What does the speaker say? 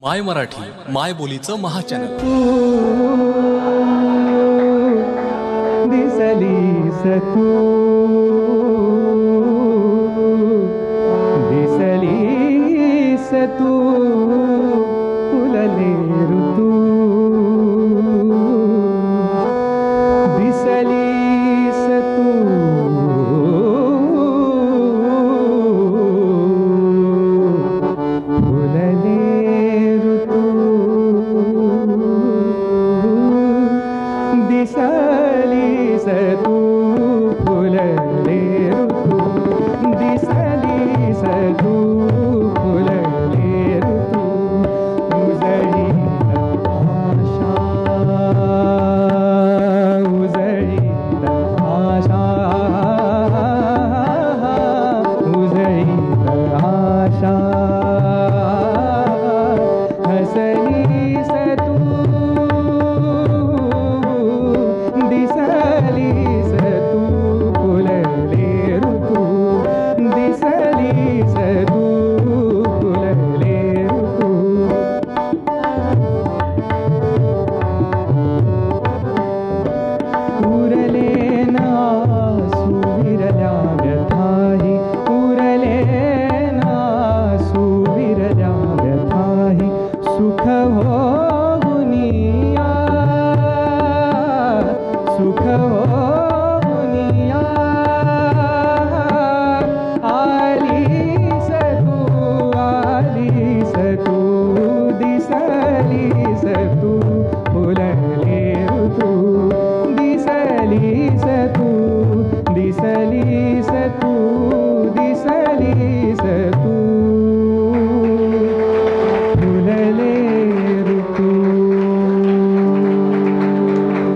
My Marathi माय बोलीचं महाचॅनल. दिसलीस तू, दिसलीस तू, फुलले ऋतू, दिसलीस तू, फुलले ऋतू, दिसलीस तू, फुलले ऋतू, दिसलीस तू, फुलले ऋतू, उजळीत आशा, उजळीत आशा, उजळीत आशा, हसलीस